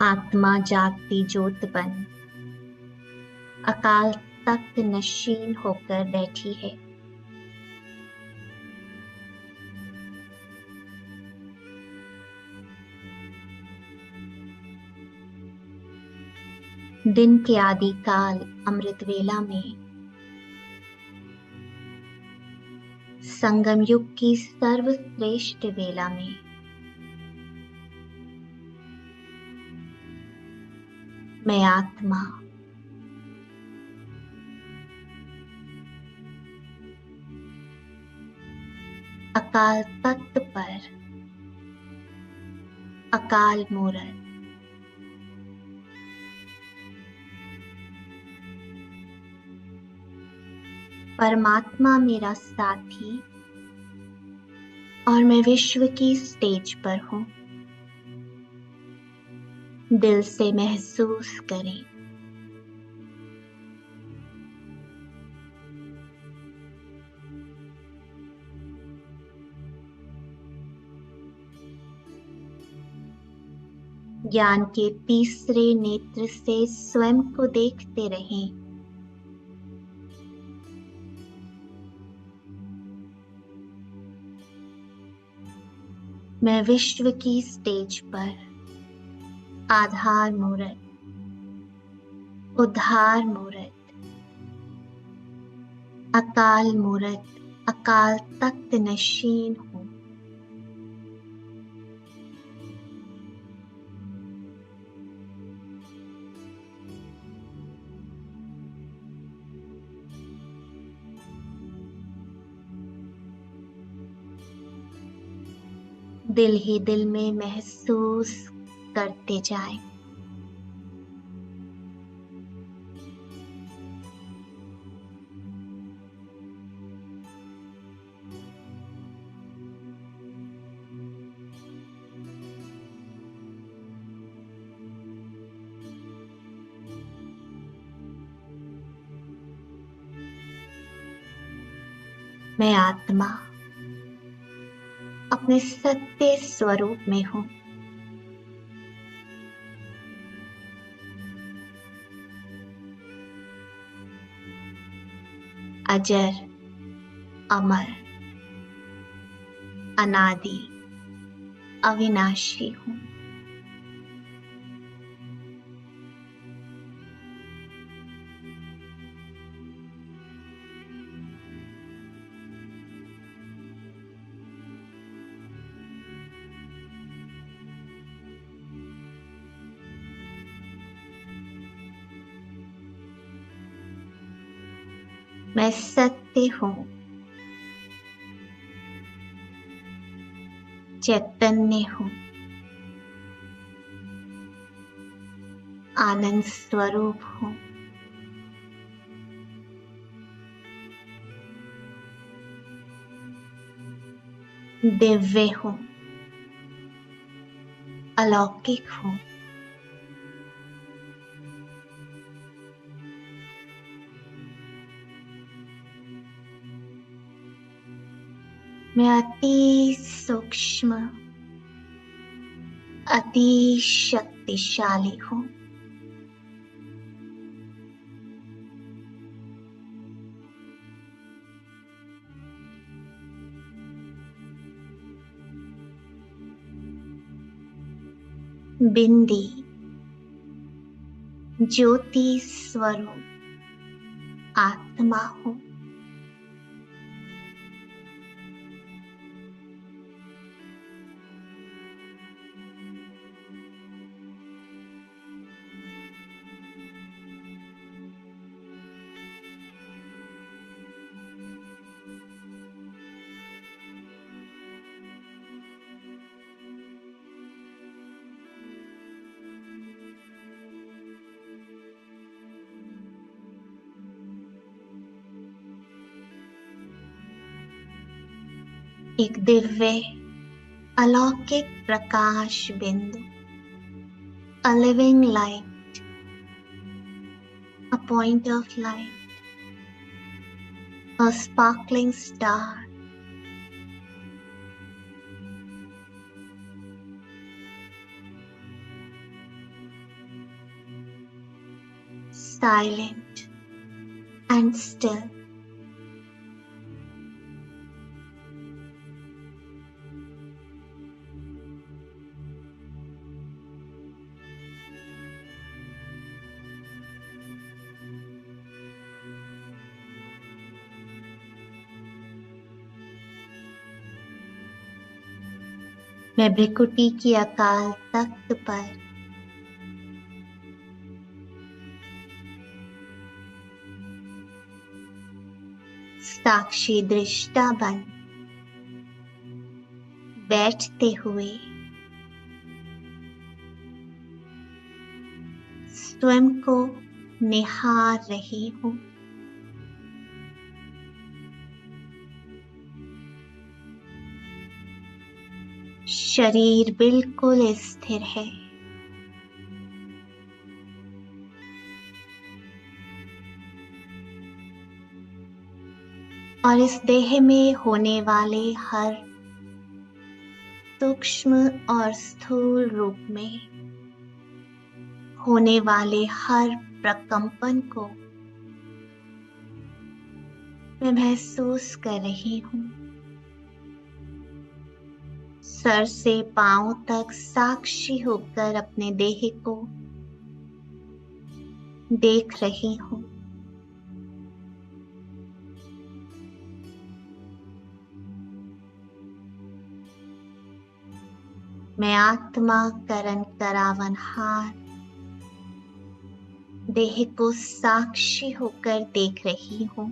आत्मा जागती ज्योत बन अकाल तख्त नशीन होकर बैठी है। दिन के आदिकाल अमृत वेला में, संगम युग की सर्वश्रेष्ठ वेला में, मैं आत्मा अकाल तख्त पर अकाल मूरत परमात्मा मेरा साथी और मैं विश्व की स्टेज पर हूँ। दिल से महसूस करें, ज्ञान के तीसरे नेत्र से स्वयं को देखते रहें। मैं विश्व की स्टेज पर आधार मूरत, उद्धार मूरत, अकाल मूरत, अकाल तख्त नशीन हूँ। दिल ही दिल में महसूस करते जाएं। मैं आत्मा अपने सत्य स्वरूप में हूँ। अजर, अमर, अनादि, अविनाशी हूँ। मैं सत्य हूँ, चैतन्य हूँ, आनंद स्वरूप हूँ। दिव्य हूँ, अलौकिक हूँ। मैं अति सूक्ष्म, अति शक्तिशाली हूँ। बिंदी, ज्योति स्वरूप आत्मा हूँ। एक दिव्य अलौकिक प्रकाश बिंदु, a living light, a point of light, a sparkling star, silent and still. मैं भृकुटी की अकाल तख्त पर साक्षी दृष्टा बन बैठते हुए स्वयं को निहार रही हूँ। शरीर बिल्कुल स्थिर है। और इस देह में होने वाले हर सूक्ष्म और स्थूल रूप में होने वाले हर प्रकंपन को मैं महसूस कर रही हूँ। सर से पांव तक साक्षी होकर अपने देह को देख रही हूँ। मैं आत्मा करण करावनहार देह को साक्षी होकर देख रही हूँ।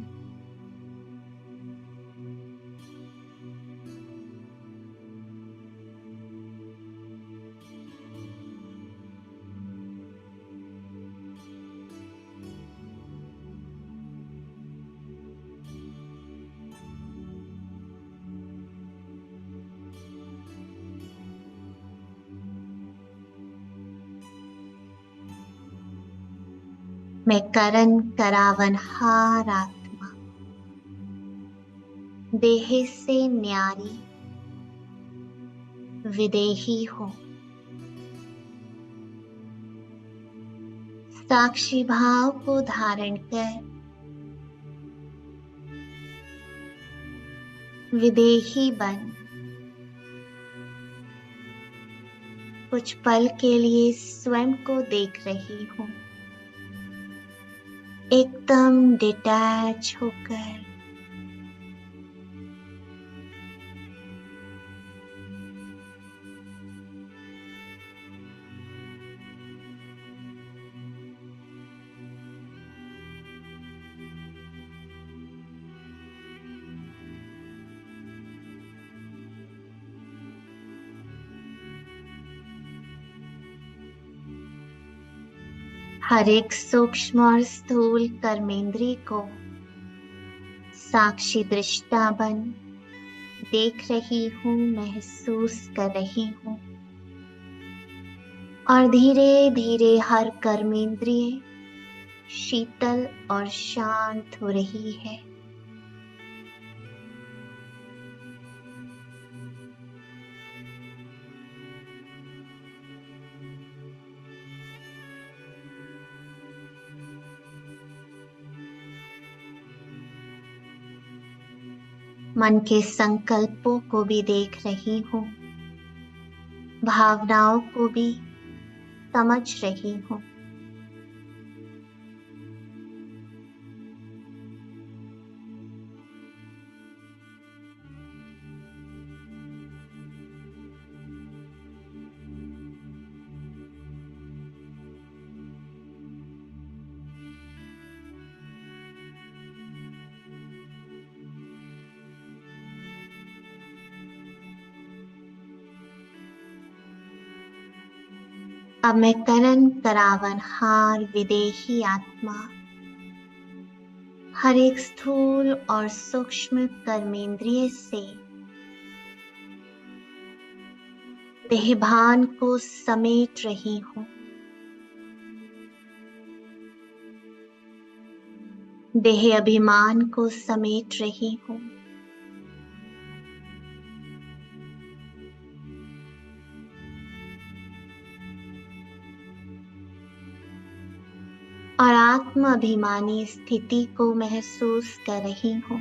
मैं करण करावनहार आत्मा देह से न्यारी विदेही हूँ। साक्षी भाव को धारण कर विदेही बन कुछ पल के लिए स्वयं को देख रही हूँ। एकदम डिटैच होकर हर एक सूक्ष्म और स्थूल कर्मेंद्रिय को साक्षी दृष्टा बन देख रही हूँ, महसूस कर रही हूँ। और धीरे धीरे हर कर्मेंद्रिय शीतल और शांत हो रही है। मन के संकल्पों को भी देख रही हूँ, भावनाओं को भी समझ रही हूँ। अब मैं करण करावनहार विदेही आत्मा हर एक स्थूल और सूक्ष्म कर्मेंद्रिय से देहभान को समेट रही हूँ। देह अभिमान को समेट रही हूँ। और आत्म अभिमानी स्थिति को महसूस कर रही हूँ।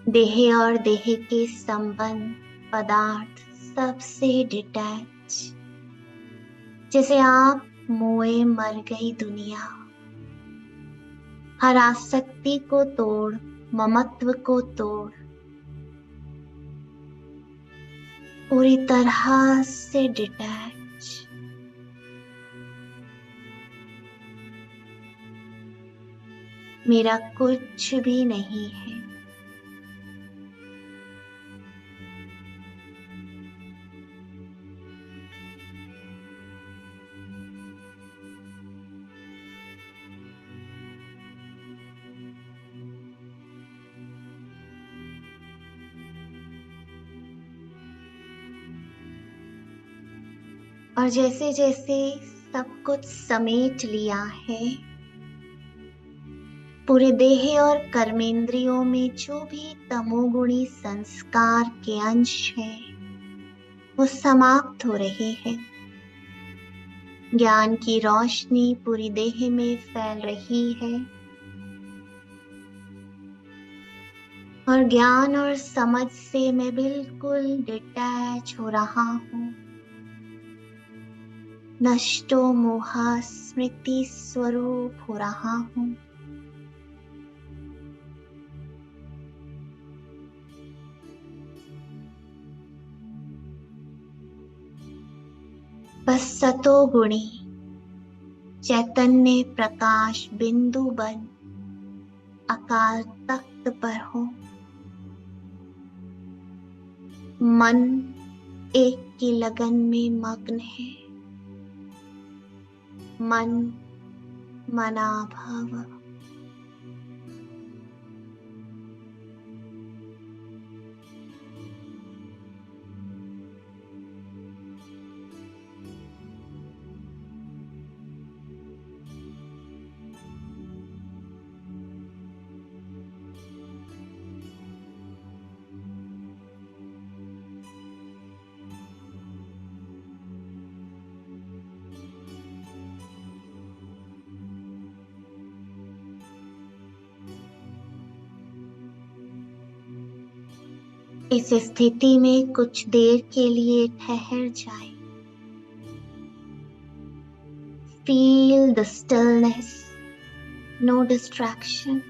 देह और देह के संबंध, पदार्थ सबसे डिटैच, जैसे आप मोए मर गई दुनिया। हर आसक्ति को तोड़, ममत्व को तोड़, पूरी तरह से डिटैच। मेरा कुछ भी नहीं है। और जैसे जैसे सब कुछ समेट लिया है, पूरे देह और कर्मेंद्रियों में जो भी तमोगुणी संस्कार के अंश हैं, वो समाप्त हो रहे हैं। ज्ञान की रोशनी पूरी देह में फैल रही है और ज्ञान और समझ से मैं बिल्कुल डिटैच हो रहा हूँ। नष्टो मोहा स्मृति स्वरूप हो रहा हूँ। बस सतो गुणी चैतन्य प्रकाश बिंदु बन अकाल तख्त पर हो। मन एक की लगन में मग्न है। मन मना भव। इस स्थिति में कुछ देर के लिए ठहर जाए। Feel the stillness, no distraction.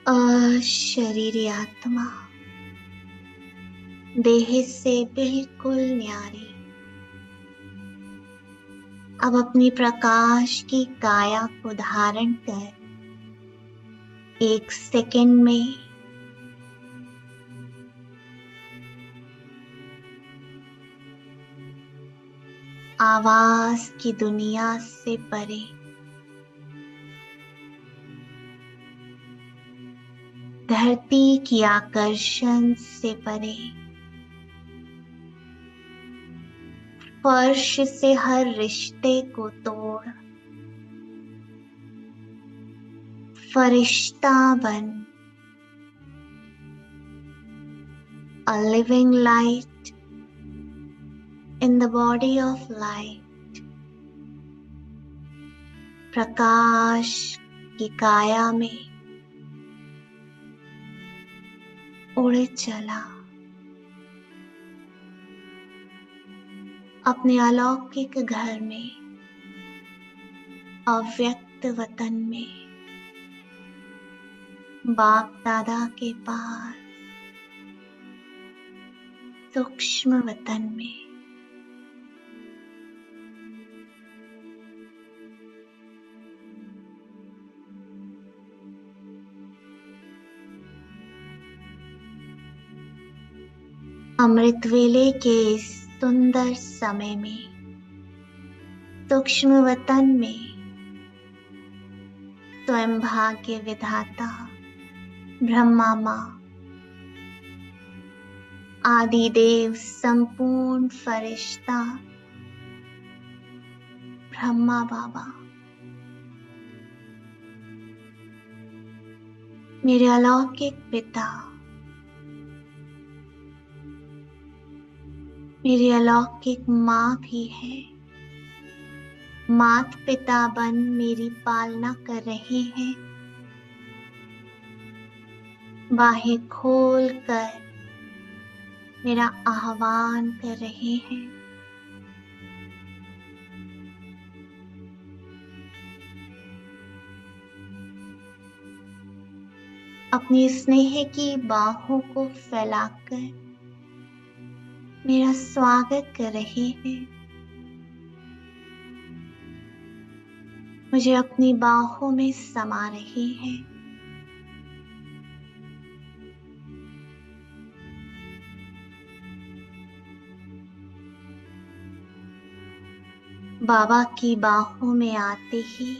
अशरीरी आत्मा देह से बिल्कुल न्यारी अब अपनी प्रकाश की काया को धारण कर 1 सेकंड में आवाज की दुनिया से परे, धरती की आकर्षण से परे, फर्श से हर रिश्ते को तोड़ फरिश्ता बन a living light in the body of light, प्रकाश की काया में उड़ चला अपने अलौकिक घर में, अव्यक्त वतन में, बाप दादा के पास, सूक्ष्म वतन में। अमृत वेले के इस सुंदर समय में, सूक्ष्म वतन में, स्वयं भाग्य विधाता ब्रह्मा माँ, आदि देव, संपूर्ण फरिश्ता ब्रह्मा बाबा, मेरे अलौकिक पिता, मेरी अलौकिक माँ भी है। मात पिता बन मेरी पालना कर रहे हैं। बाहें खोल कर मेरा आह्वान कर रहे हैं। अपनी स्नेह की बाहों को फैलाकर मेरा स्वागत कर रहे हैं। मुझे अपनी बाहों में समा रहे हैं। बाबा की बाहों में आते ही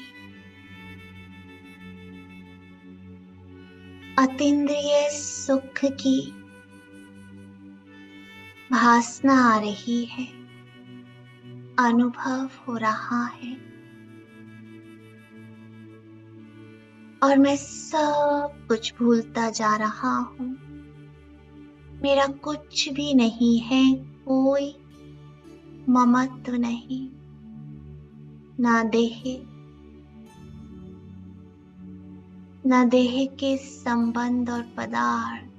अतीन्द्रिय सुख की भासना आ रही है, अनुभव हो रहा है और मैं सब कुछ भूलता जा रहा हूँ। मेरा कुछ भी नहीं है, कोई ममत्व नहीं, ना देह, ना देह के संबंध और पदार्थ।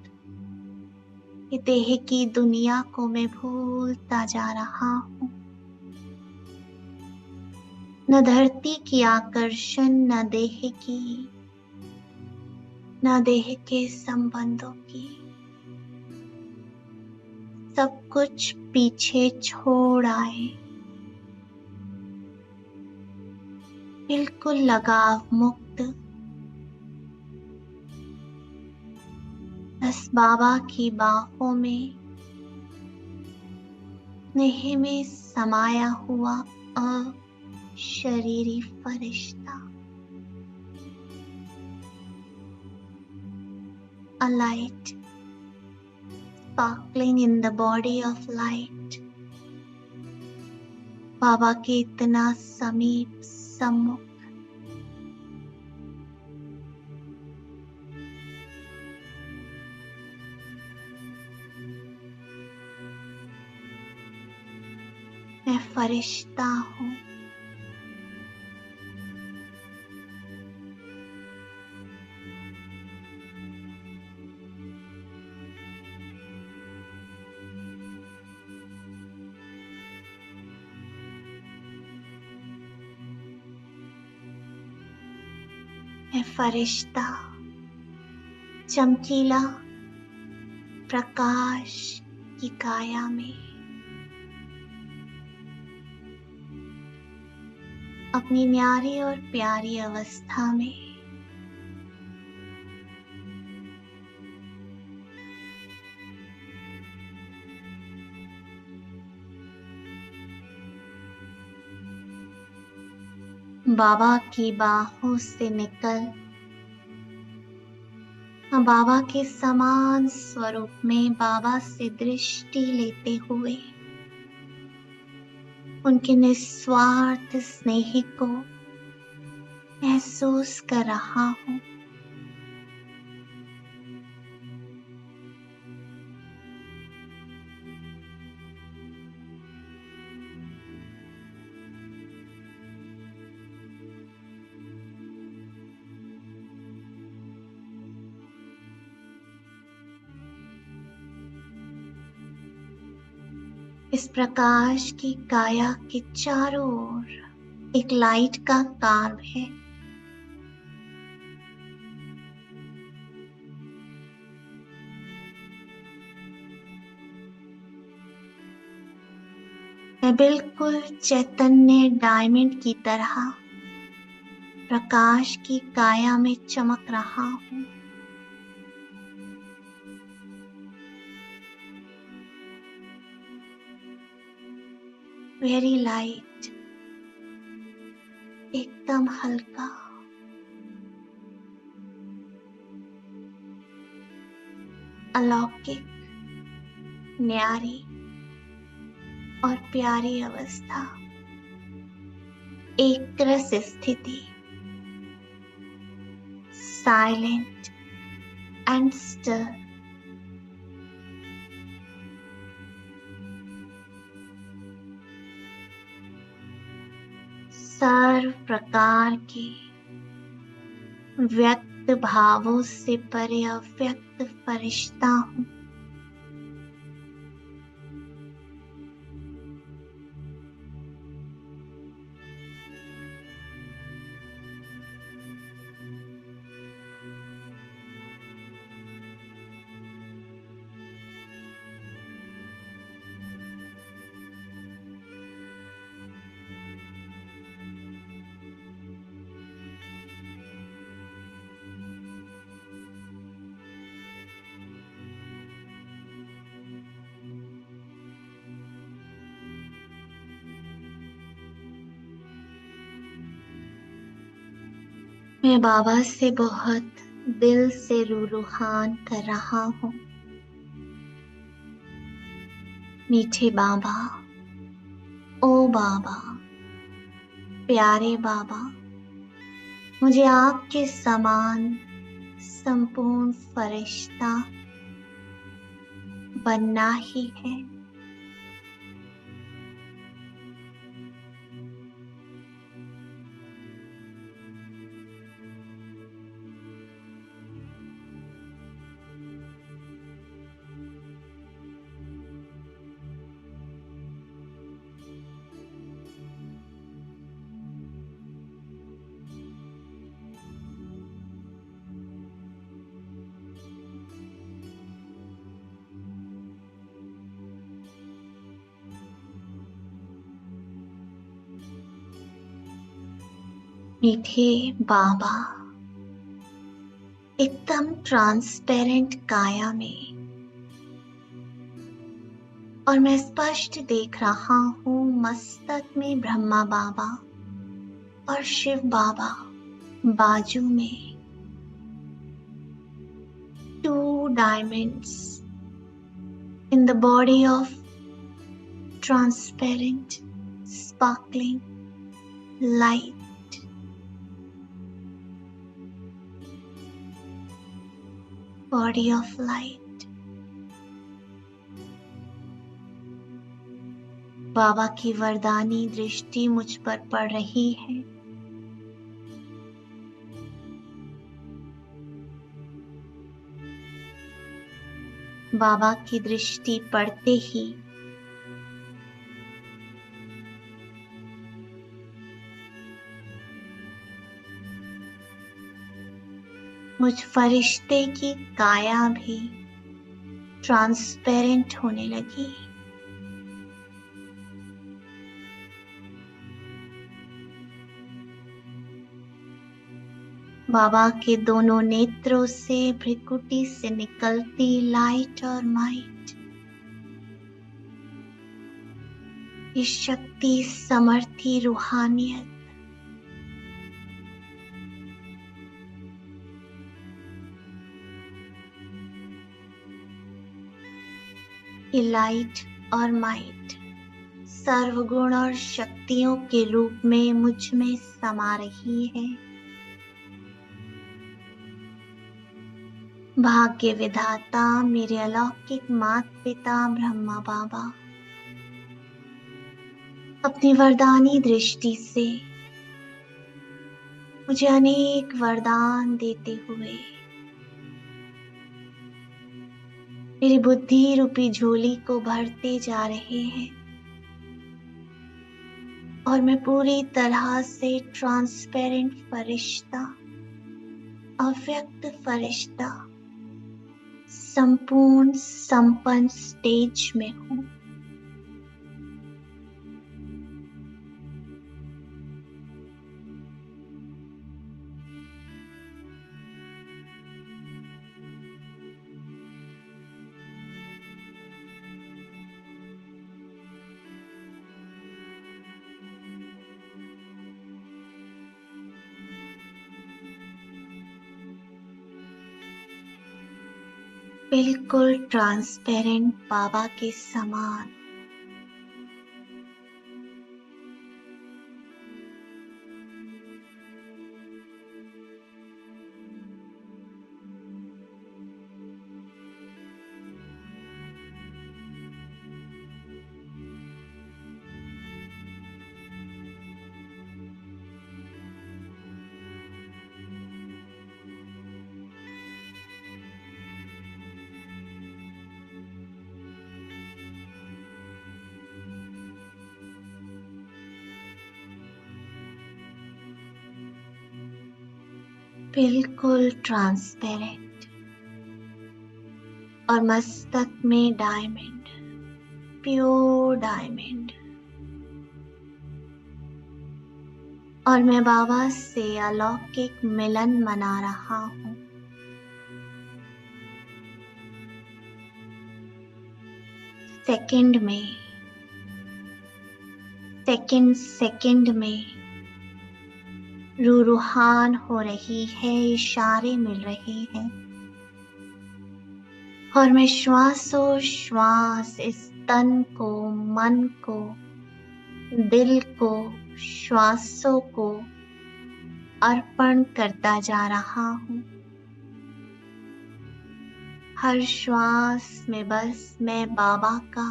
ये देह की दुनिया को मैं भूलता जा रहा हूँ। न धरती की आकर्षण, न देह की, न देह के संबंधों की, सब कुछ पीछे छोड़ आए। बिल्कुल लगाव मुक्त, बस बाबा की बाहों में स्नेह में समाया हुआ अशरीरी फरिश्ता, a light sparkling in the body of light। बाबा के इतना समीप सम्मुख, मैं फरिश्ता हूँ। मैं फरिश्ता, चमकीला प्रकाश की काया में अपनी न्यारी और प्यारी अवस्था में बाबा की बाहों से निकल बाबा के समान स्वरूप में बाबा से दृष्टि लेते हुए उनके निस्वार्थ स्नेह को महसूस कर रहा हूँ। इस प्रकाश की काया के चारों ओर एक लाइट का कार्व है। मैं बिल्कुल चैतन्य डायमंड की तरह प्रकाश की काया में चमक रहा हूँ। वेरी लाइट, एकदम हल्का। अलौकिक, न्यारी और प्यारी अवस्था, एक रस स्थिति, साइलेंट एंड स्टिल। सर्व प्रकार के व्यक्त भावों से परे अव्यक्त फरिश्ता हूँ। मैं बाबा से बहुत दिल से रूहान कर रहा हूँ। मीठे बाबा, ओ बाबा, प्यारे बाबा, मुझे आपके समान संपूर्ण फरिश्ता बनना ही है। मीठे बाबा, एकदम ट्रांसपेरेंट काया में, और मैं स्पष्ट देख रहा हूँ मस्तक में ब्रह्मा बाबा और शिव बाबा बाजू में। 2 diamonds in the body of transparent, sparkling light. Body of light. बाबा की वरदानी दृष्टि मुझ पर पड़ रही है। बाबा की दृष्टि पड़ते ही मुझ फरिश्ते की काया भी ट्रांसपेरेंट होने लगी। बाबा के दोनों नेत्रों से भ्रिकुटी से निकलती लाइट और माइट, ये शक्ति, समर्थी रूहानियत ये लाइट और माइट सर्वगुण और शक्तियों के रूप में मुझ में समा रही है। भाग्य विधाता मेरे अलौकिक माता पिता ब्रह्मा बाबा अपनी वरदानी दृष्टि से मुझे अनेक वरदान देते हुए मेरी बुद्धि रूपी झोली को भरते जा रहे हैं, और मैं पूरी तरह से ट्रांसपेरेंट फरिश्ता, अव्यक्त फरिश्ता, संपूर्ण संपन्न स्टेज में हूँ। बिल्कुल ट्रांसपेरेंट बाबा के समान। बिल्कुल ट्रांसपेरेंट और मस्तक में डायमंड, प्योर डायमंड। और मैं बाबा से अलौकिक मिलन मना रहा हूँ। सेकंड में रूहान हो रही है, इशारे मिल रहे हैं और मैं श्वासोश्वास इस तन को, मन को, दिल को, श्वासों को अर्पण करता जा रहा हूँ। हर श्वास में बस मैं बाबा का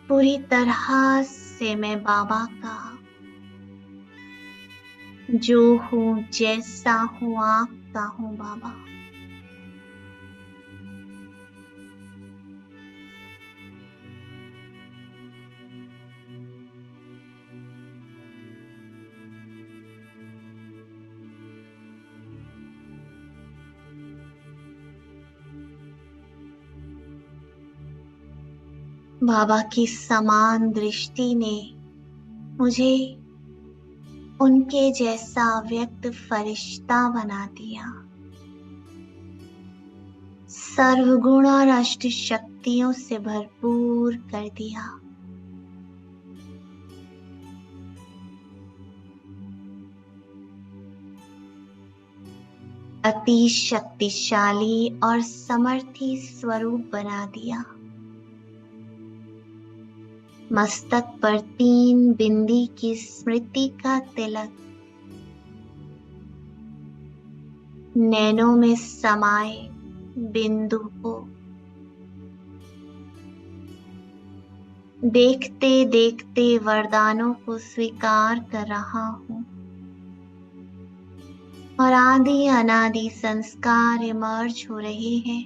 पूरी तरह से, मैं बाबा का जो हूँ, जैसा हूँ, आपका हूँ बाबा। बाबा की समान दृष्टि ने मुझे उनके जैसा व्यक्त फरिश्ता बना दिया, सर्वगुण और अष्ट शक्तियों से भरपूर कर दिया। अति शक्तिशाली और समर्थी स्वरूप बना दिया। मस्तक पर 3 बिंदी की स्मृति का तिलक, नैनों में समाये बिंदु को देखते देखते वरदानों को स्वीकार कर रहा हूँ और आदि अनादि संस्कार इमर्ज हो रहे हैं।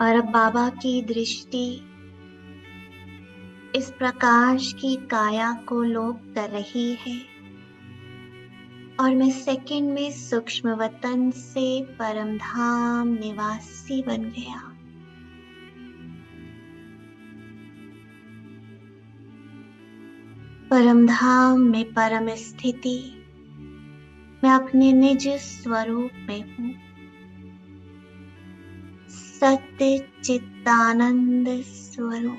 और अब बाबा की दृष्टि इस प्रकाश की काया को लोप कर रही है और मैं सेकंड में सूक्ष्म वतन से परमधाम निवासी बन गया। परमधाम में परम स्थिति, मैं अपने निज स्वरूप में हूँ, सत्य चित्तानंद स्वरूप।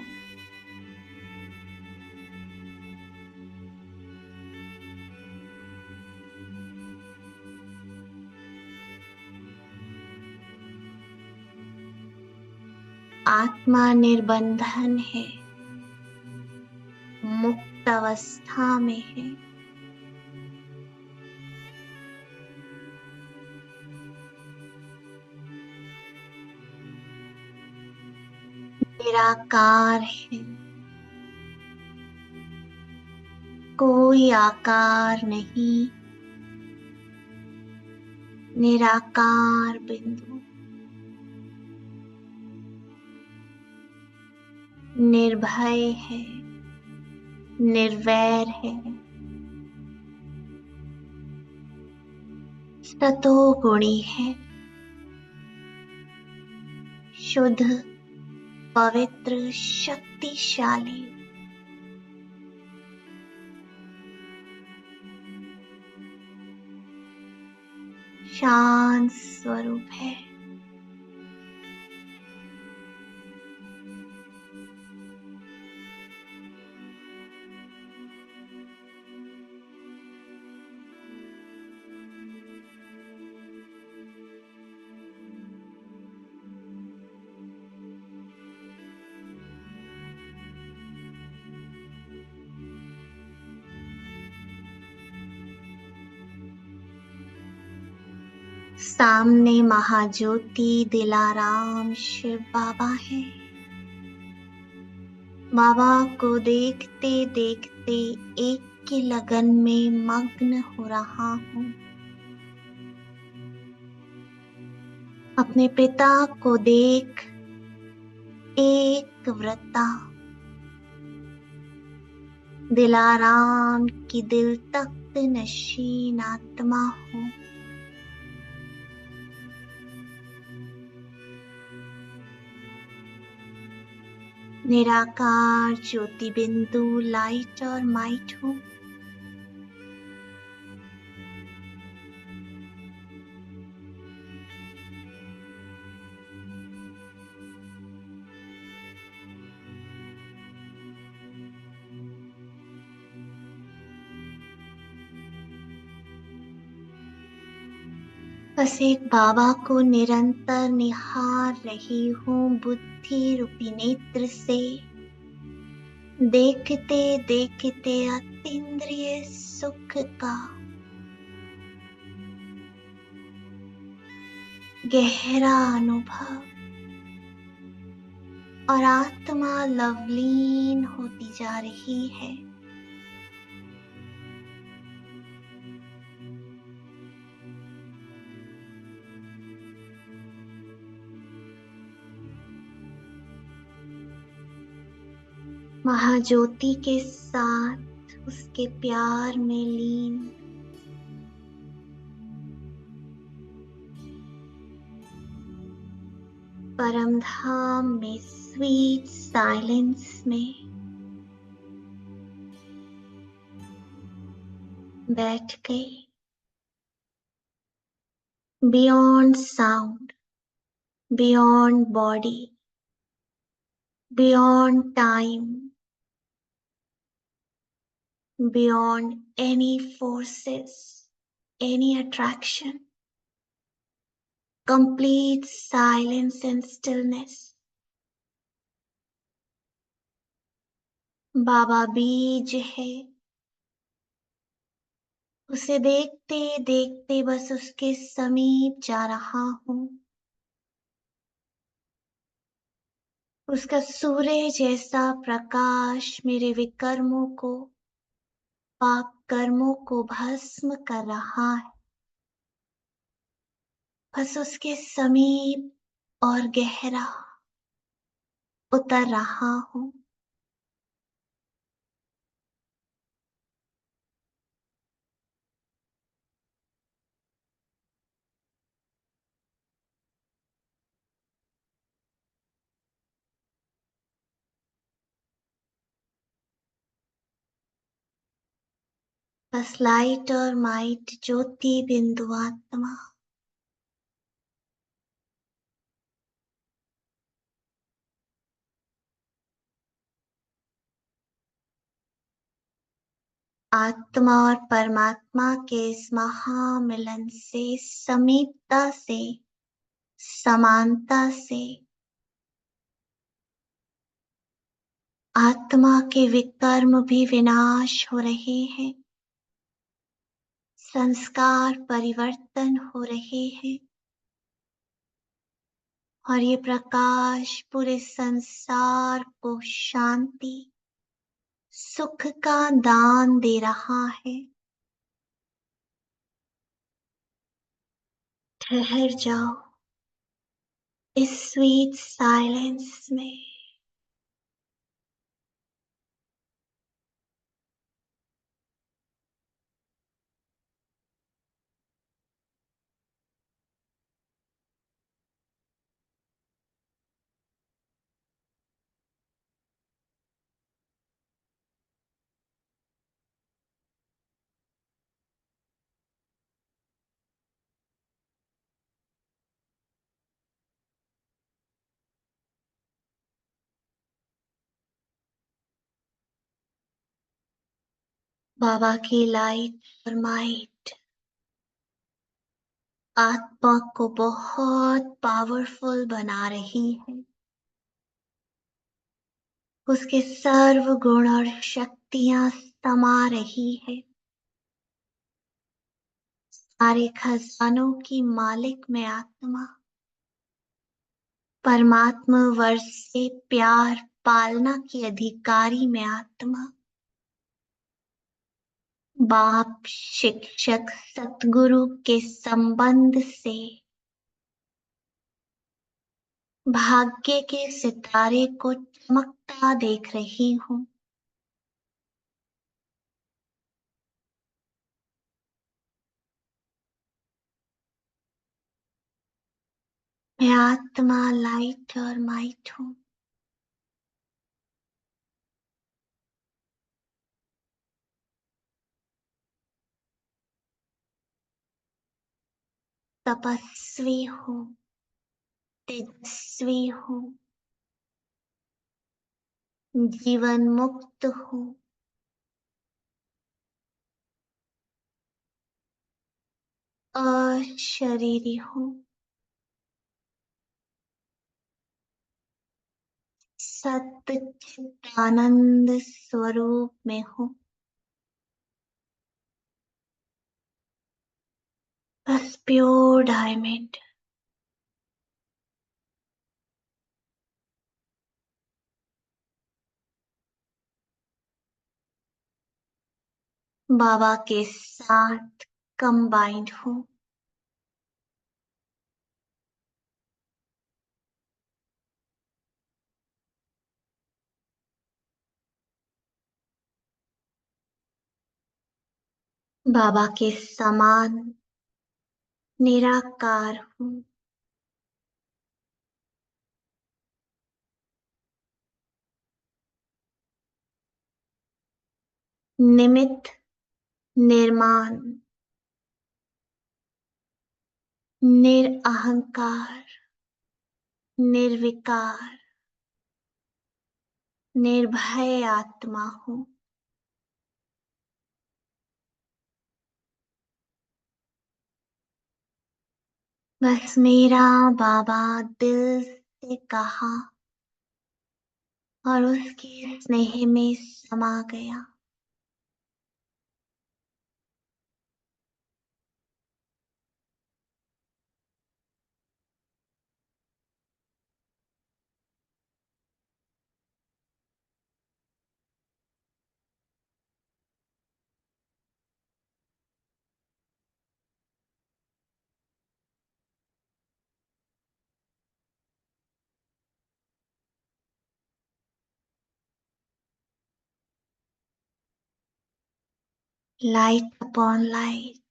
आत्मा निर्बंधन है, मुक्त अवस्था में है। निराकार है, कोई आकार नहीं, निराकार बिंदु, निर्भय है, निर्वैर है, सतोगुणी है, शुद्ध, पवित्र, शक्तिशाली, शांत स्वरूप है। सामने महाज्योति दिलाराम शिव बाबा है। बाबा को देखते देखते एक की लगन में मग्न हो रहा हूँ। अपने पिता को देख एक व्रता दिलाराम की दिल तख्त नशीन आत्मा हूँ। निराकार ज्योति बिंदु लाइट और माइट हूँ। बस एक बाबा को निरंतर निहार रही हूँ बुद्धि रूपी नेत्र से। देखते देखते अतीन्द्रिय सुख का गहरा अनुभव और आत्मा लवलीन होती जा रही है। महाज्योति के साथ उसके प्यार में लीन। परम धाम में स्वीट साइलेंस में बैठ गई। Beyond sound, beyond body, beyond time, beyond any forces, any attraction, complete silence and stillness. बाबा बीज है। उसे देखते देखते बस उसके समीप जा रहा हूँ। उसका सूर्य जैसा प्रकाश मेरे विकर्मों को, पाप कर्मों को भस्म कर रहा है। बस उसके समीप और गहरा उतर रहा हूँ। बस लाइट और माइट ज्योति बिंदु आत्मा। आत्मा और परमात्मा के इस महामिलन से, समीपता से, समानता से आत्मा के विकर्म भी विनाश हो रहे हैं। संस्कार परिवर्तन हो रहे हैं और ये प्रकाश पूरे संसार को शांति, सुख का दान दे रहा है। ठहर जाओ इस स्वीट साइलेंस में। बाबा की लाइट और माइट आत्मा को बहुत पावरफुल बना रही है। उसके सर्व गुण और शक्तियां समा रही है। सारे खजानों की मालिक में आत्मा, परमात्मा वर्ष से प्यार पालना की अधिकारी में आत्मा, बाप शिक्षक सतगुरु के संबंध से भाग्य के सितारे को चमकता देख रही हूँ। मैं आत्मा लाइट और माइट हूँ। तपस्वी हूँ, तेजस्वी हूँ, जीवन मुक्त हूँ, अशरीरी हूँ, सच्चिदानंद स्वरूप में हूँ। बस प्योर डायमंड। बाबा के साथ कंबाइंड हूँ। बाबा के समान निराकार हूँ। निमित्त, निर्माण, निरअहंकार, निर्विकार, निर्भय आत्मा हूँ। बस मेरा बाबा दिल से कहा और उसके स्नेह में समा गया। लाइट अपॉन लाइट,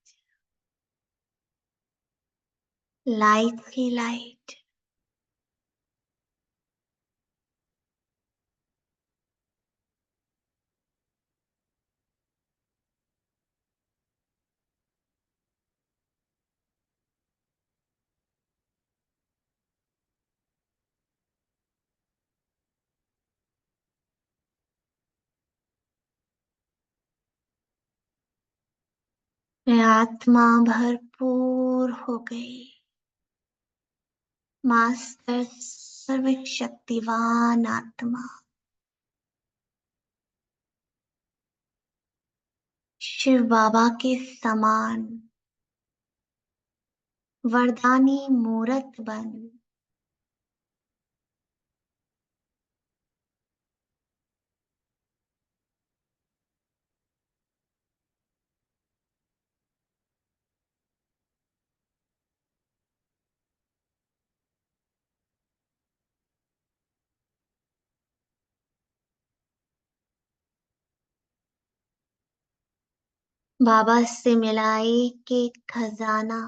लाइट की लाइट। मैं आत्मा भरपूर हो गई। मास्टर सर्वशक्तिवान आत्मा, शिव बाबा के समान वरदानी मूरत बन बाबा से मिला एक एक खजाना,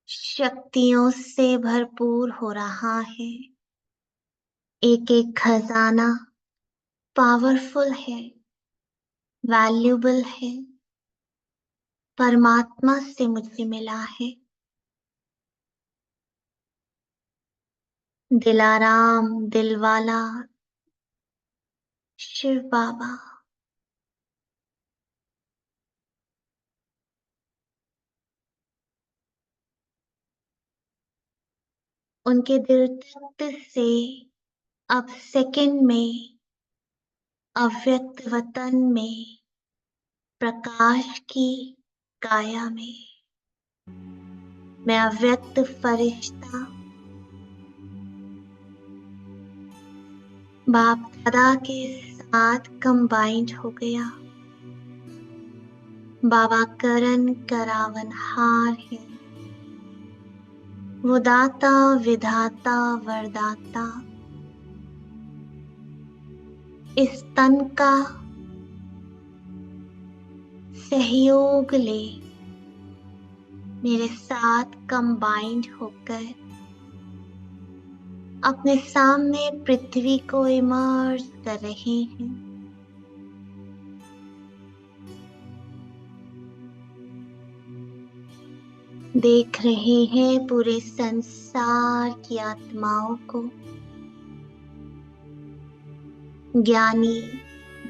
शक्तियों से भरपूर हो रहा है। एक एक खजाना पावरफुल है, वैल्यूबल है, परमात्मा से मुझे मिला है। दिलाराम, दिलवाला, शिव बाबा, उनके दिल तख्त से अब सेकंड में अव्यक्त वतन में प्रकाश की काया में मैं अव्यक्त फरिश्ता बाप दादा के साथ कंबाइंड हो गया। बाबा करण करावनहार है, वो दाता विधाता वरदाता। इस तन का सहयोग ले मेरे साथ कंबाइंड होकर अपने सामने पृथ्वी को इमर्ज कर रहे हैं। देख रहे हैं पूरे संसार की आत्माओं को, ज्ञानी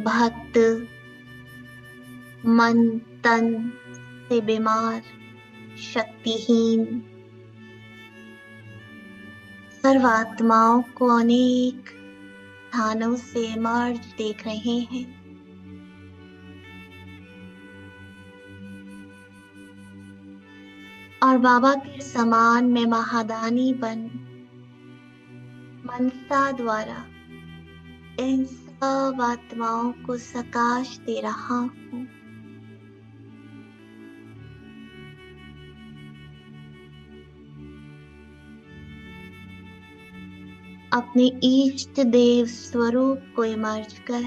भक्त मन तन से बीमार शक्तिहीन सर्वात्माओं को अनेक स्थानों से इमर्ज देख रहे हैं। और बाबा के समान मैं महादानी बन मनसा द्वारा इन सब आत्माओं को सकाश दे रहा हूँ। अपने इष्ट देव स्वरूप को इमर्ज कर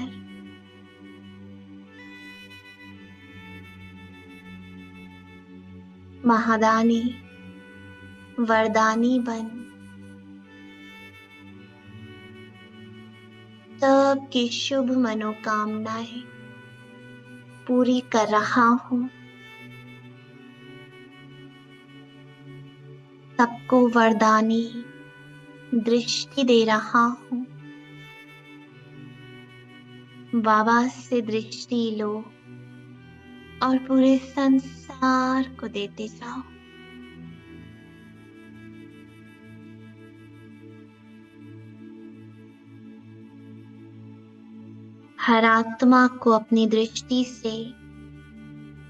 महादानी वरदानी बन सबकी शुभ मनोकामनाएं पूरी कर रहा हूँ। सबको वरदानी दृष्टि दे रहा हूँ। बाबा से दृष्टि लो और पूरे संसार को देते जाओ। हर आत्मा को अपनी दृष्टि से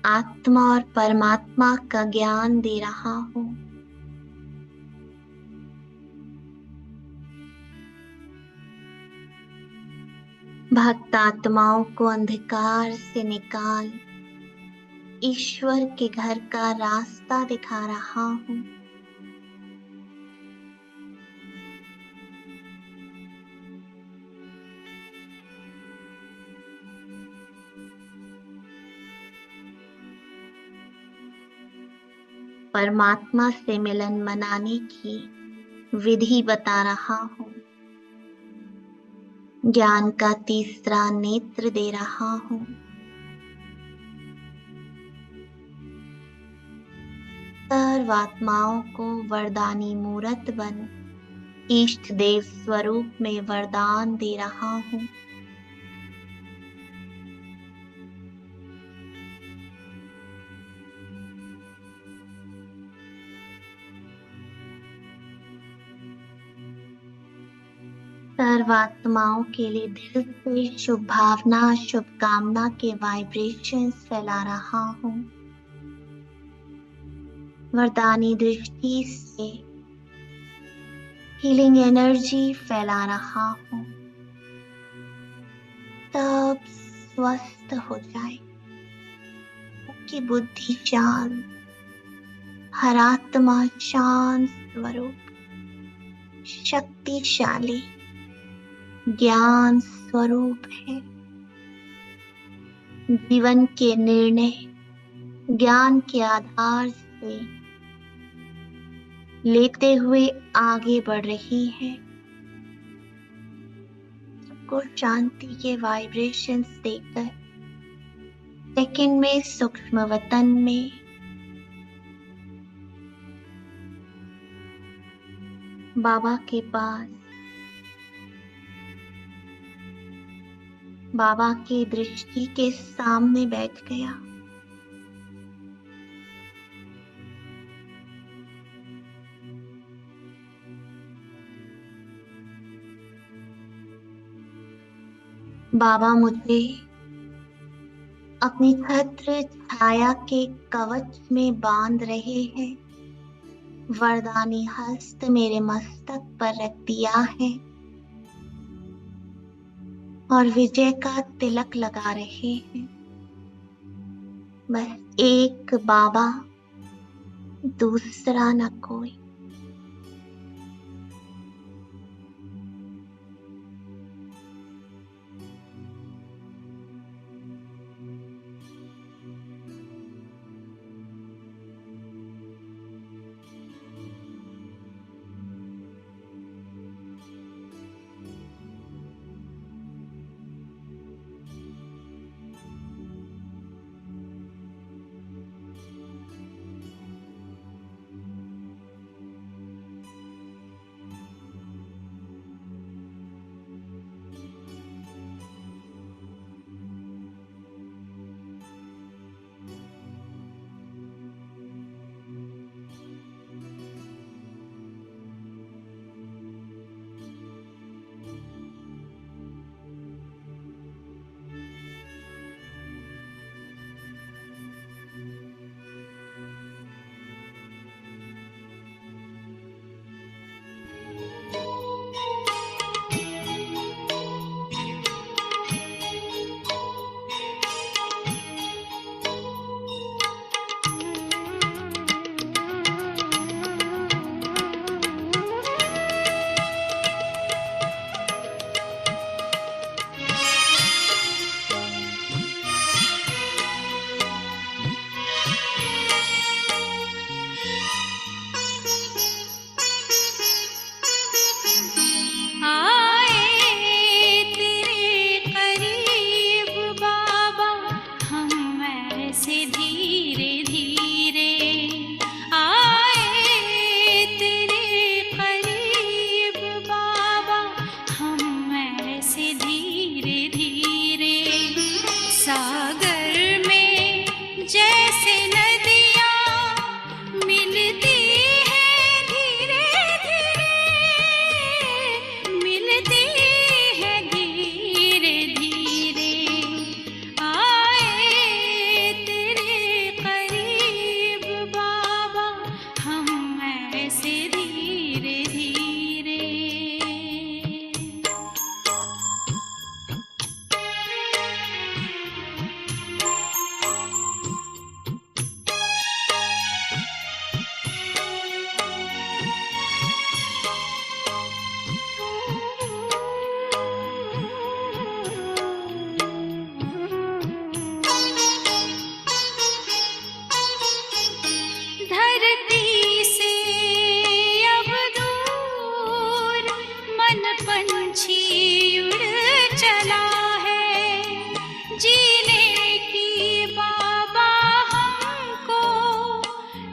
आत्मा और परमात्मा का ज्ञान दे रहा हूँ। भक्त आत्माओं को अंधकार से निकाल ईश्वर के घर का रास्ता दिखा रहा हूँ। परमात्मा से मिलन मनाने की विधि बता रहा हूँ। ज्ञान का तीसरा नेत्र दे रहा हूँ। सर्वात्माओं को वरदानी मूरत बन इष्ट देव स्वरूप में वरदान दे रहा हूँ। सर्वात्माओं के लिए दिल से शुभ भावना शुभकामना के वाइब्रेशंस फैला रहा हूँ। वरदानी दृष्टि से हीलिंग एनर्जी फैला रहा हूँ। सब स्वस्थ हो जाए, उनकी बुद्धि शांत, हर आत्मा शांत स्वरूप शक्तिशाली ज्ञान स्वरूप है। जीवन के निर्णय ज्ञान के आधार से लेते हुए आगे बढ़ रही है। सबको शांति के वाइब्रेशंस देकर सेकंड में सूक्ष्म वतन में बाबा के पास बाबा की दृष्टि के सामने बैठ गया। बाबा मुझे अपनी छत्र छाया के कवच में बांध रहे हैं। वरदानी हस्त मेरे मस्तक पर रख दिया है और विजय का तिलक लगा रहे हैं। बस एक बाबा, दूसरा न कोई।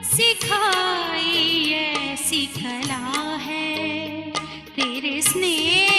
सिखाई ऐसी कला है तेरे स्नेह